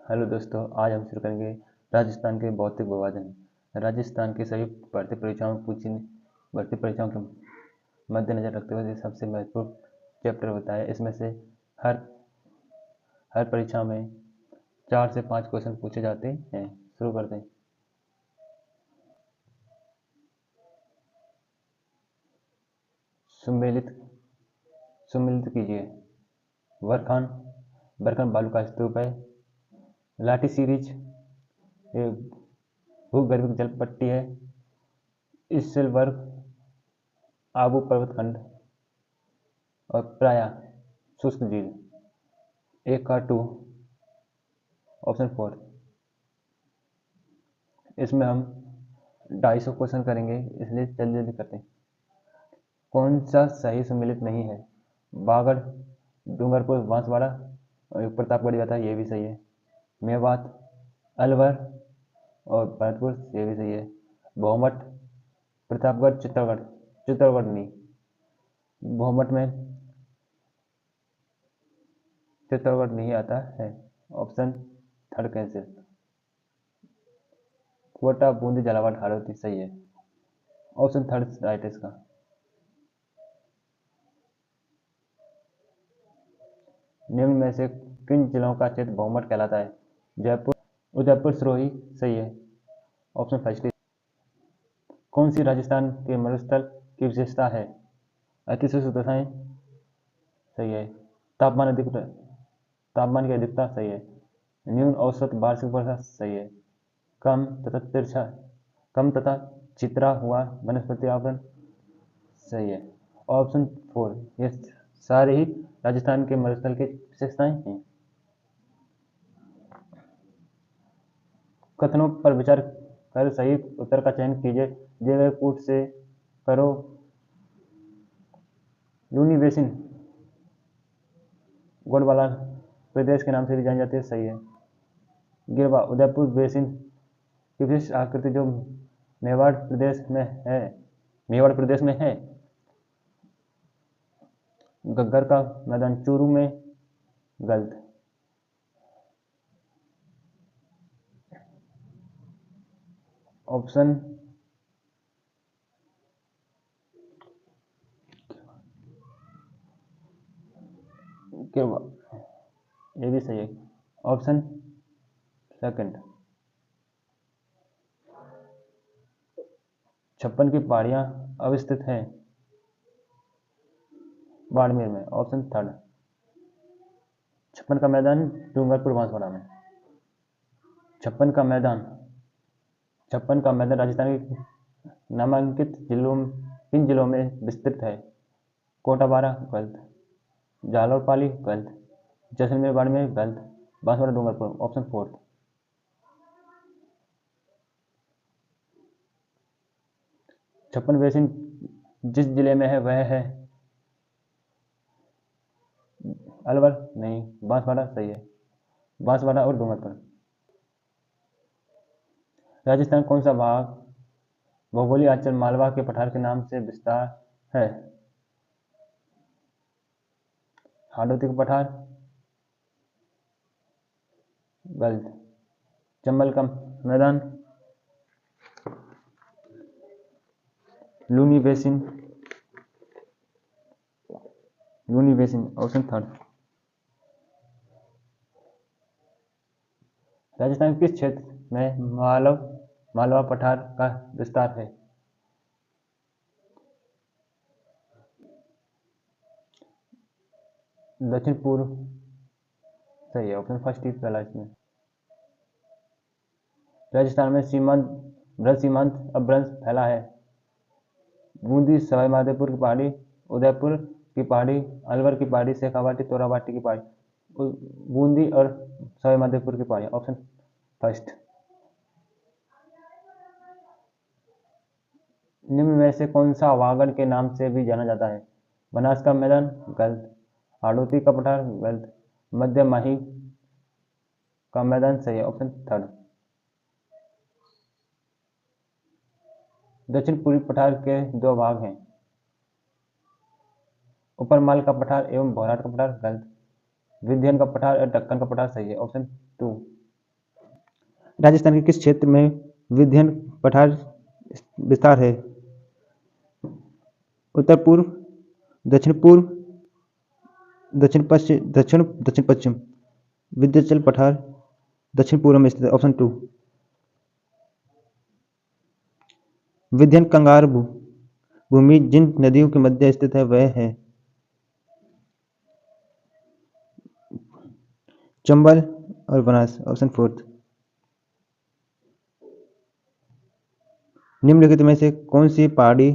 Hello दोस्तों, आज हम शुरू करेंगे राजस्थान के भौतिक विभाजन। राजस्थान की सभी भर्ती परीक्षाओं के मद्देनजर रखते हुए ये सबसे महत्वपूर्ण चैप्टर होता है। इसमें से हर हर परीक्षा में 4 से 5 क्वेश्चन पूछे जाते हैं। शुरू करते हैं। सुमेलित कीजिए। बरखान बरखान बालू का स्तूप है। लाठी सीरीज ये भूगर्भिक जल पट्टी है। इससेलबर्ग आबू पर्वतखंड और प्राया शुष्क झील। एक का 2 ऑप्शन 4। इसमें हम 250 क्वेश्चन करेंगे, इसलिए जल्दी जल्दी करते हैं। कौन सा सही सम्मिलित नहीं है? बागड़, डूंगरपुर, बांसवाड़ा और प्रतापगढ़ जाता है, ये भी सही है। मेवात, अलवर और भरतपुर, ये भी सही है। भौमट, प्रतापगढ़, चित्तौड़गढ़ नहीं। भौमट में चित्तौड़गढ़ नहीं आता है। Option 3 cancel. कोटा, बूंदी, झालावाड़, हाड़ौती, सही है। ऑप्शन 3 राइट है इसका। निम्न में से किन जिलों का क्षेत्र भौमट कहलाता है? जयपुर, उदयपुर, सिरोही, सही है। ऑप्शन 1 कौन सी राजस्थान के मरुस्थल की विशेषता है? अतिशुष्क दशाएं, सही है। तापमान की अधिकता, सही है। न्यून औसत वार्षिक वर्षा, सही है। कम तथा चित्रा हुआ वनस्पति आवरण, सही है। ऑप्शन 4 ये सारे ही राजस्थान के मरुस्थल की विशेषताएं हैं। कथनों पर विचार कर सही उत्तर का चयन कीजिए। दिए गए कूट से करो। लूनी बेसिन गोंडवाना प्रदेश के नाम से भी जानी जाती है, सही है। गिरवा, उदयपुर बेसिन की विशिष्ट आकृति जो मेवाड़ प्रदेश में है। गग्गर का मैदान चूरू में, गलत। ऑप्शन ये भी सही है। ऑप्शन 2 56 की पहाड़ियां अवस्थित हैं बाड़मेर में। ऑप्शन 3 56 का मैदान डूंगरपुर, बांसवाड़ा में। 56 का मैदान राजस्थान के नामांकित किन जिलों में विस्तृत है? कोटा, बारा, गलत। जालौर, पाली, गलत। जैसलमेर, बाड़मेर, गलत। बांसवाड़ा, डूंगरपुर, ऑप्शन 4। 56 बेसिन जिस जिले में है वह है अलवर नहीं, बांसवाड़ा सही है। बांसवाड़ा और डूंगरपुर। राजस्थान कौन सा भाग भौगोलिक अंचल मालवा के पठार के नाम से विस्तार है? हाड़ौती का पठार, गलत। चंबल का मैदान, लूनी बेसिन, ऑप्शन 3। राजस्थान के किस क्षेत्र में मालवा पठार का विस्तार है? दक्षिण पूर्व, सही है। ऑप्शन 1 पहला इसमें। राजस्थान में ब्रज सीमांत अपभ्रंश फैला है। बूंदी, सवाई माधोपुर की पहाड़ी, उदयपुर की पहाड़ी, अलवर की पहाड़ी, शेखावाटी, तोराबाटी की पहाड़ी। बूंदी और सवाई माधोपुर की पहाड़ी। ऑप्शन 1। निम्न में से कौन सा वागड़ के नाम से भी जाना जाता है? बनास का मैदान, गलत। हाड़ौती का पठार, गलत। मध्य माही का मैदान, सही है। ऑप्शन 3। दक्षिण पूर्वी पठार के 2 भाग हैं, ऊपरमाल का पठार एवं भौराट का पठार, गलत। विंध्यन का पठार और दक्कन का पठार, सही है। ऑप्शन 2। राजस्थान के किस क्षेत्र में विंध्य पठार विस्तार है? उत्तर पूर्व, दक्षिण पूर्व, दक्षिण पश्चिम, दक्षिण पश्चिम। विंध्याचल पठार दक्षिण पूर्व में स्थित है, ऑप्शन 2। विंध्य कंगार भूमि जिन नदियों के मध्य स्थित है वह है चंबल और बनास, ऑप्शन 4। निम्नलिखित में से कौन सी पहाड़ी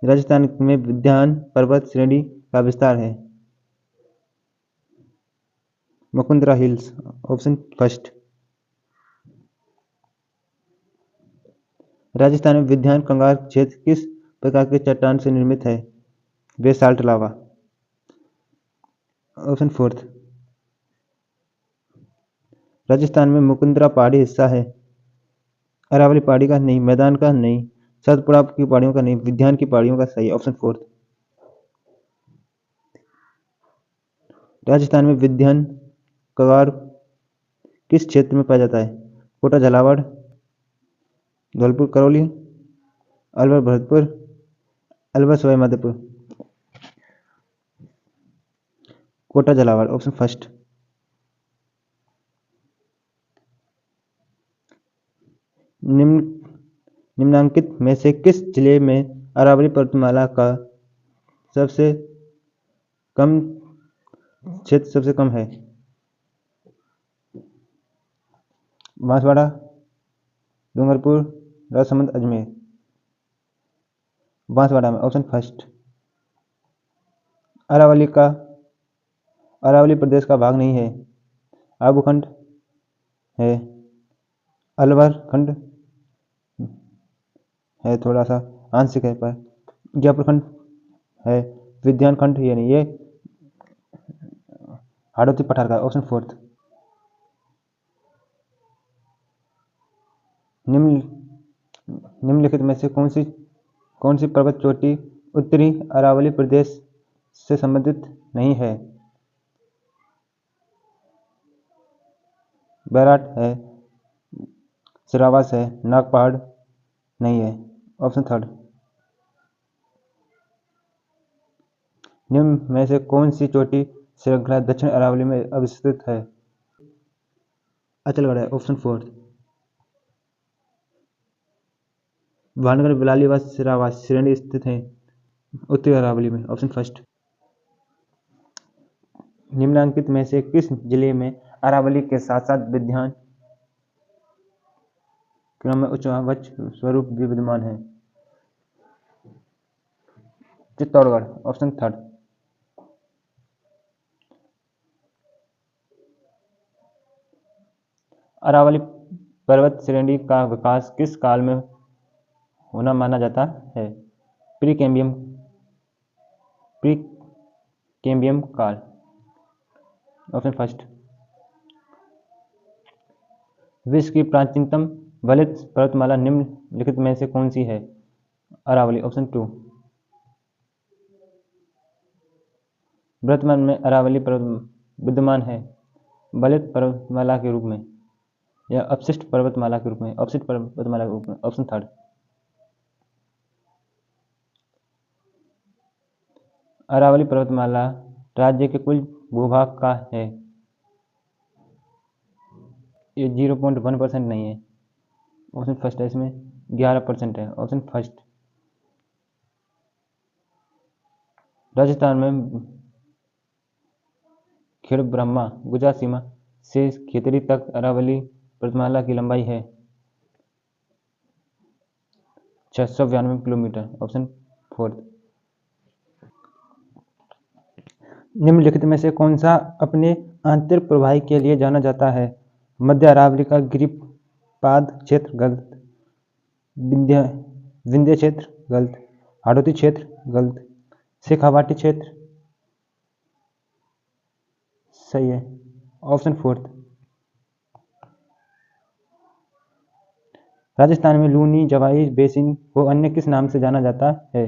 राजस्थान में विंध्य पर्वत श्रेणी का विस्तार है? Mukundra hills, option 1। राजस्थान में विंध्य कंगार क्षेत्र किस प्रकार के चट्टान से निर्मित है? बेसाल्ट लावा, ऑप्शन 4। राजस्थान में मुकुंदरा पहाड़ी हिस्सा है, अरावली पहाड़ी का नहीं, मैदान का नहीं, सतपुड़ा की पहाड़ियों का नहीं, विंध्य की पहाड़ियों का सही, ऑप्शन 4। राजस्थान में विंध्य कंगार किस क्षेत्र में पाया जाता है? कोटा झालावाड़, धौलपुर करौली, अलवर भरतपुर, अलवर सवाई माधोपुर। कोटा झालावाड़, ऑप्शन 1। निम्नांकित में से किस जिले में अरावली पर्वतमाला का सबसे कम क्षेत्र सबसे कम है? बांसवाड़ा, डूंगरपुर, राजसमंद, अजमेर। बांसवाड़ा में, ऑप्शन 1। अरावली प्रदेश का भाग नहीं है। आबू खंड है, अलवर खंड है, थोड़ा सा आंशिक है, पर जयपुर खंड है, विंध्य खंड ये नहीं, ये हाड़ौती पठार का, ऑप्शन 4। निम्नलिखित में से कौन सी पर्वत चोटी उत्तरी अरावली प्रदेश से संबंधित नहीं है? बैराट है, सिरावास है, नाग पहाड़ नहीं है, ऑप्शन 3। निम्न में से कौन सी चोटी श्रृंखला दक्षिण अरावली में अवस्थित है? अचलगढ़ है, ऑप्शन 4। भानगढ़, बिलाली व सिरावास श्रेणी स्थित है उत्तरी अरावली में, ऑप्शन 1। निम्नांकित में से किस जिले में अरावली के साथ साथ विंध्य क्रम में उच्चवृक्ष स्वरूप भी विद्यमान है? चित्तौड़गढ़, ऑप्शन 3। अरावली पर्वत श्रेणी का विकास किस काल में होना माना जाता है? प्री कैम्बियम काल, ऑप्शन 1। विश्व की प्राचीनतम बलित पर्वतमाला निम्नलिखित में से कौन सी है? अरावली, ऑप्शन 2। वर्तमान में अरावली पर्वत विद्यमान है बलित पर्वतमाला के रूप में या अपशिष्ट पर्वतमाला के रूप में? अपशिष्ट पर्वतमाला के रूप में, ऑप्शन 3। अरावली पर्वतमाला राज्य के कुल भूभाग का है? ये 0.1% नहीं है, ऑप्शन 1 है, इसमें 11% है, ऑप्शन 1। राजस्थान में खेड़-ब्रह्मा गुजरात सीमा से खेतड़ी तक अरावली पर्वतमाला की लंबाई है 692 किलोमीटर, ऑप्शन 4। निम्नलिखित में से कौन सा अपने आंतरिक प्रवाही के लिए जाना जाता है? मध्य अरावली का गिरिपाद क्षेत्र गलत, विंध्य क्षेत्र गलत, हाड़ौती क्षेत्र गलत, शेखावाटी क्षेत्र सही है, ऑप्शन 4। राजस्थान में लूनी जवाई बेसिन को अन्य किस नाम से जाना जाता है?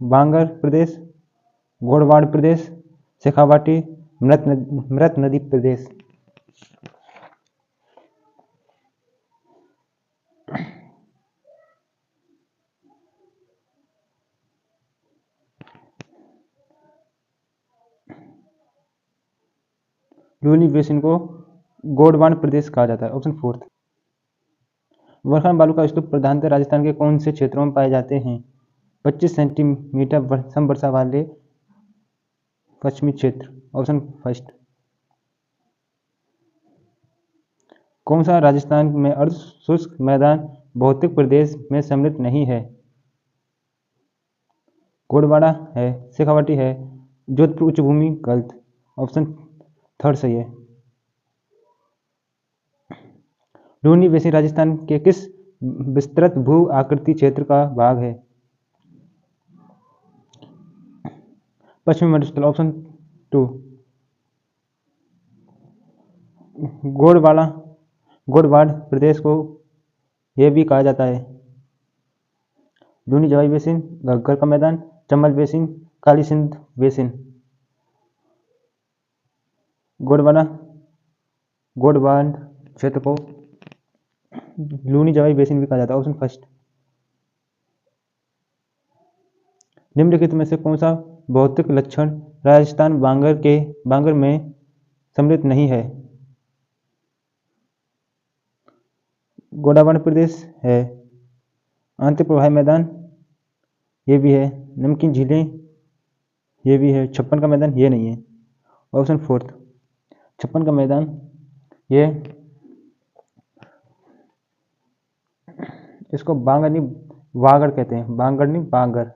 बांगर प्रदेश, गोड़वाड़ प्रदेश, शेखावाटी, मृत नदी प्रदेश। लूनी बेसिन को गोंडवाना प्रदेश कहा जाता है। Option fourth. बरखान बालू का स्तूप प्रधानतः राजस्थान के कौन से क्षेत्रों में पाए जाते हैं? 25 सेंटीमीटर समवर्षा वाले पश्चिमी क्षेत्र। Option first. कौन सा राजस्थान में अर्ध शुष्क मैदान भौतिक प्रदेश में सम्मिलित नहीं है? गोंडवाना है, शेखावाटी है, जोधपुर उच्च भूमि। गलत। ऑप्शन थर्ड सही है। लूनी बेसिन राजस्थान के किस विस्तृत भू आकृति क्षेत्र का भाग है? पश्चिमी मरुस्थल। Option to. गोंडवाड़ प्रदेश को यह भी कहा जाता है। लूनी जवाई बेसिन, घग्गर का मैदान, चंबल बेसिन, काली सिंध बेसिन। गोंडवाड़ क्षेत्र को लूनी जवाई बेसिन भी कहा जाता है। Option first. निम्नलिखित में से कौन सा भौतिक लक्षण राजस्थान बांगर में सम्मिलित नहीं है? गोंडवाना प्रदेश है, आंतरिक प्रवाही मैदान ये भी है, नमकीन झीलें ये भी है, छप्पन का मैदान ये नहीं है। Option fourth. छप्पन का मैदान ये, इसको बांगर नहीं वागड़ कहते हैं, बांगड़ नहीं बांगर।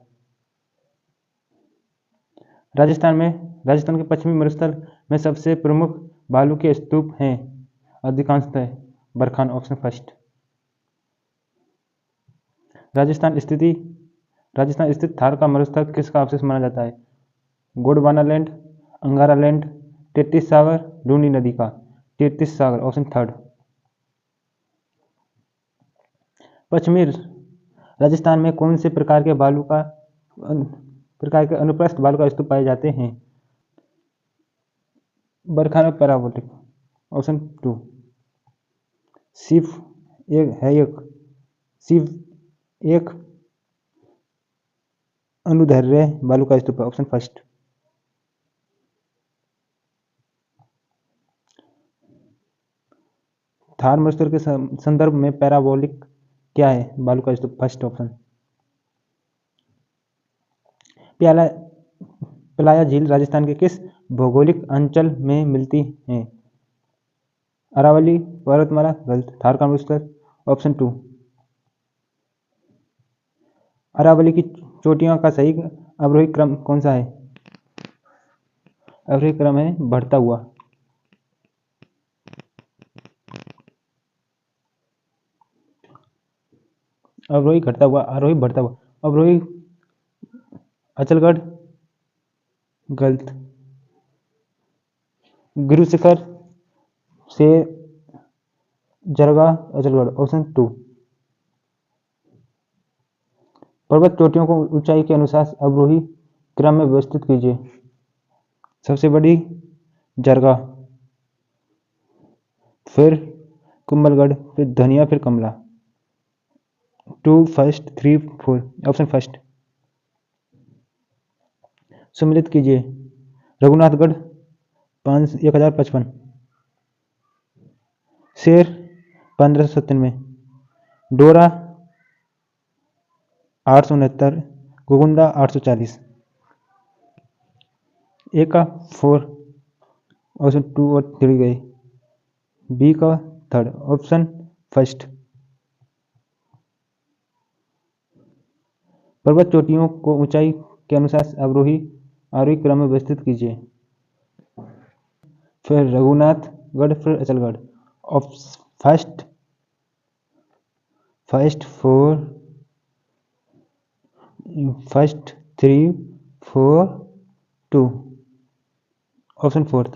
राजस्थान के पश्चिमी मरुस्थल में सबसे प्रमुख बालू के स्तूप हैं अधिकांशतः बरखान। Option first. राजस्थान स्थित थार का मरुस्थल किसका अवशेष माना जाता है? गोंडवाना लैंड, अंगारा लैंड, तेतीस सागर, लूनी नदी का। तेतीस सागर। Option third. पश्चिमी राजस्थान में कौन से प्रकार के अनुप्रस्थ बालू का स्तूप पाए जाते हैं? बरखान और पैरावोलिक। Option to. शिव एक अनुदैर्ध्य बालू का स्तूप है। Option first. थार मरुस्थल के संदर्भ में पैराबोलिक क्या है? बालू का स्तूप। First option. प्लाया झील राजस्थान के किस भौगोलिक अंचल में मिलती है? अरावली, पर्वतमाला। गलत। थार का मरुस्थल। Option to. अरावली की चोटियों का सही अवरोही क्रम कौन सा है? अवरोही क्रम है बढ़ता हुआ। अवरोही घटता हुआ, आरोही बढ़ता हुआ। अवरोही अचलगढ़। गलत। गुरु शिखर से जरगा अचलगढ़। Option to. पर्वत चोटियों को ऊंचाई के अनुसार अवरोही क्रम में व्यवस्थित कीजिए। सबसे बड़ी जरगा, फिर कुंभलगढ़, फिर धनिया, फिर कमला। 2 फर्स्ट 3 4। Option first. सम्मिलित कीजिए। रघुनाथगढ़ 1055, शेर 1597, डोरा 869, गोगुंदा 840। ए का 4। ऑप्शन 2 और 3 गए। बी का थर्ड। Option first. पर्वत चोटियों को ऊंचाई के अनुसार अवरोही आरोही क्रम में व्यवस्थित कीजिए। फिर रघुनाथगढ़, फिर अचलगढ़। फर्स्ट 3 4 2। Option fourth.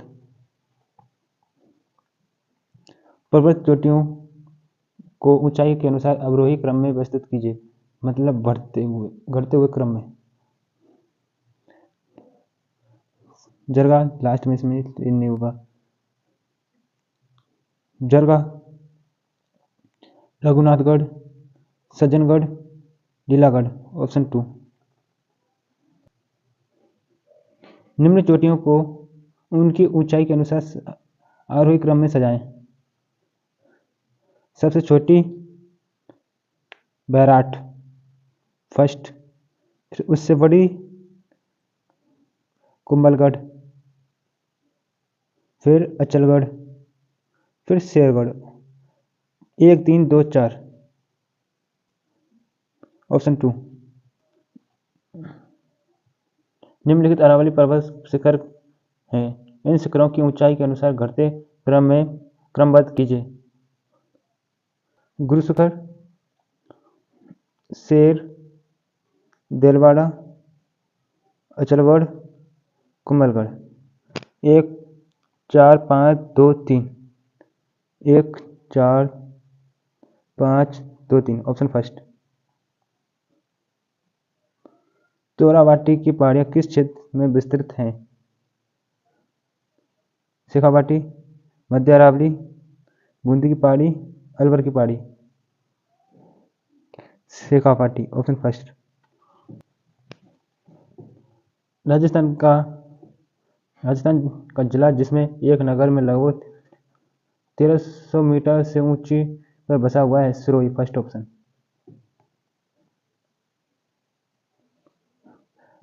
पर्वत चोटियों को ऊंचाई के अनुसार अवरोही क्रम में व्यवस्थित कीजिए, मतलब घटते हुए क्रम में। जरगा लास्ट में, इसमें नहीं होगा। जरगा, रघुनाथगढ़, सज्जनगढ़, लीलागढ़। ऑप्शन 2। निम्न चोटियों को उनकी ऊंचाई के अनुसार आरोही क्रम में सजाएं। सबसे छोटी बैराट फर्स्ट, फिर उससे बड़ी कुंभलगढ़, फिर अचलगढ़, फिर शेरगढ़। 1 3 2 4। ऑप्शन 2। निम्नलिखित अरावली पर्वत शिखर हैं, इन शिखरों की ऊंचाई के अनुसार घटते क्रम में क्रमबद्ध कीजिए। गुरु शिखर, शेर, देलवाड़ा, अचलगढ़, कुंभलगढ़। 1 4 5 2 3। 1 4 5 2 3। Option first. तोरावाटी की पहाड़ियाँ किस क्षेत्र में विस्तृत हैं? शेखावाटी, मध्य अरावली, बूंदी की पहाड़ी, अलवर की पहाड़ी। शेखावाटी। Option first. राजस्थान का जिला जिसमें एक नगर में लगभग 1300 मीटर से ऊंची पर बसा हुआ है, सिरोही। First option.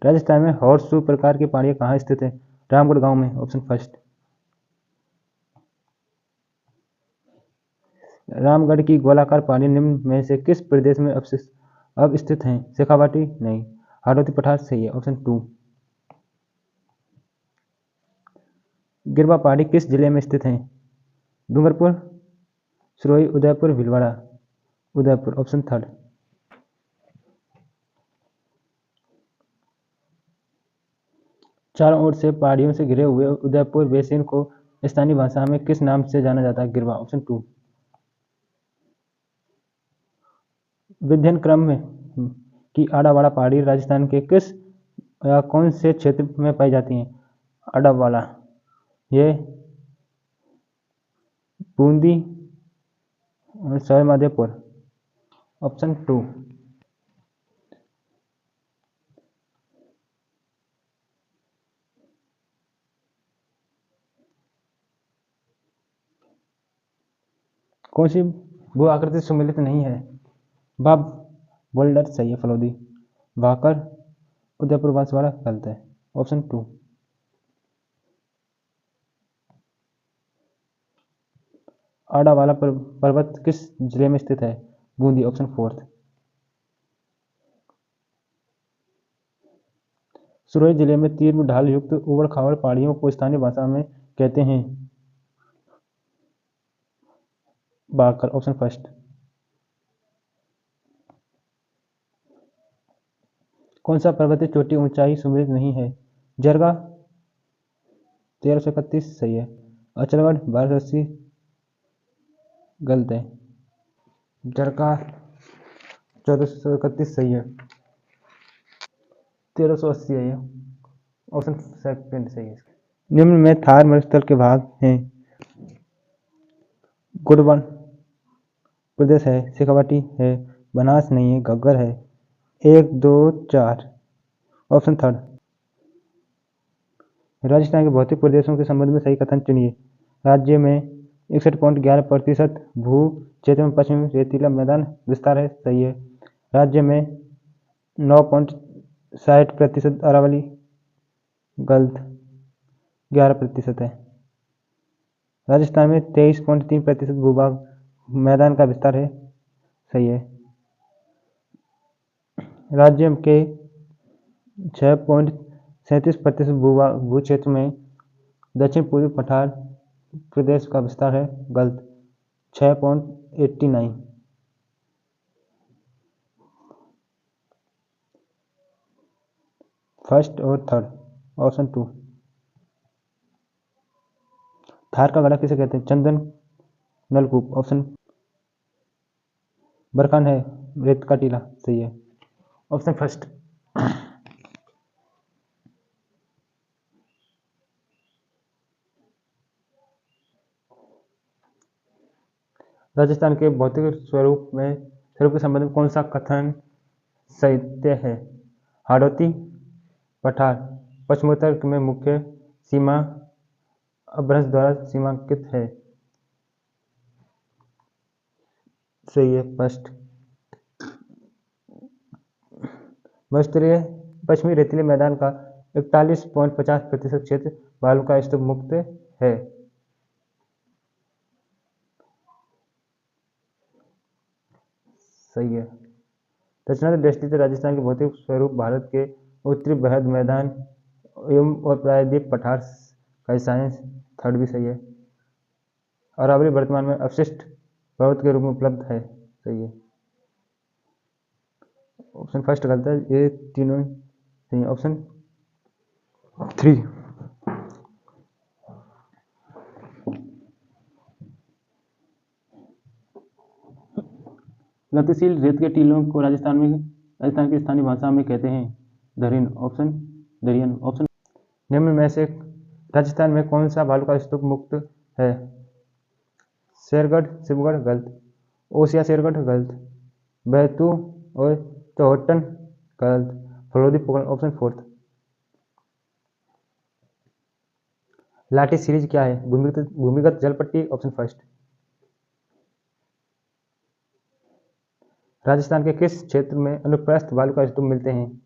राजस्थान में हॉर्सशू प्रकार की पहाड़ियाँ कहाँ स्थित है? रामगढ़ गांव में। Option first. रामगढ़ की गोलाकार पहाड़ी निम्न में से किस प्रदेश में अब स्थित हैं? शेखावाटी नहीं, हाड़ौती पठार सही है। ऑप्शन 2। गिरवा पहाड़ी किस जिले में स्थित है? डूंगरपुर, सिरोही, उदयपुर, भीलवाड़ा। उदयपुर। Option third. चारों ओर से पहाड़ियों से घिरे हुए उदयपुर बेसिन को स्थानीय भाषा में किस नाम से जाना जाता है? गिरवा। ऑप्शन 2। विध्यन क्रम में की आड़ावाड़ा पहाड़ी राजस्थान के किस या कौन से क्षेत्र में पाई जाती हैं? आड़ावाड़ा ये बूंदी और सवाईमाधोपुर। ऑप्शन 2। कौन सी भू आकृति सम्मिलित नहीं है? बाब बोल्डर सही है। फलोदी, भाकर, उदयपुर, बांसवाड़ा गलत है। ऑप्शन 2। आड़ावाला पर्वत किस जिले में स्थित है? बूंदी। ऑप्शन 4। सिरोही जिले में तीव्र ढाल युक्त उबड़ खाबड़ पहाड़ियों को स्थानीय भाषा में कहते हैं? भाकर। Option first. कौन सा पर्वतीय चोटी ऊंचाई सुमेलित नहीं है? जरगा 1331 सही है। अचलगढ़ 1280 गलत है। जरगा 1431 सही है। 1380 है ये। ऑप्शन सेकंड सही है। निम्न में थार मरुस्थल के भाग हैं। गुड़वन प्रदेश है, शेखावाटी है, बनास नहीं है, घग्गर है। 1 2 4। Option third. राजस्थान के भौतिक प्रदेशों के संबंध में सही कथन चुनिए। राज्य में 61.11% भू क्षेत्र में पश्चिमी रेतीला मैदान विस्तार है, सही है। राज्य में 9.60% अरावली, गलत, 11% है। राजस्थान में 23.3% भूभाग मैदान का विस्तार है, सही है। राज्य के 6.37% भू क्षेत्र में दक्षिण पूर्वी पठार प्रदेश का विस्तार है, गलत, 6.89। फर्स्ट और थर्ड। ऑप्शन 2। थार का गढ़ा किसे कहते हैं? चंदन नलकूप। ऑप्शन बरखान है, रेत का टीला सही है। Option first. राजस्थान के भौतिक स्वरूप के संबंध में कौन सा कथन सत्य है? हाड़ौती पठार पश्चिमोत्तर में मुख्य सीमा अपभ्रंश द्वारा सीमांकित है। सही है फर्स्ट। पश्चिमी रेतीले मैदान का 41.50% क्षेत्र बालू का स्तूप मुक्त है। सही है। रचनात्मक दृष्टि से राजस्थान के भौतिक स्वरूप भारत के उत्तरी बृहद मैदान एवं और प्रायद्वीप पठार का हिस्सा है। थर्ड भी सही है। अरावली वर्तमान में अवशिष्ट पर्वत के रूप में उपलब्ध है। सही है। ऑप्शन फर्स्ट गलत है, ये तीनों सही है। ऑप्शन 3। गतिशील रेत के टीलों को राजस्थान की स्थानीय भाषा में कहते हैं दरियन। ऑप्शन निम्न में से राजस्थान में कौन सा बालू का स्तूप मुक्त है? शेरगढ़, शिवगढ़ गलत। ओसिया शेरगढ़ गलत। बैतू और चौहट्टन गलत। फलोदी पोखरण ऑप्शन 4। लाठी सीरीज क्या है? भूमिगत जल पट्टी ऑप्शन 1। राजस्थान के किस क्षेत्र में अनुप्रस्थ बालू का स्तूप मिलते हैं?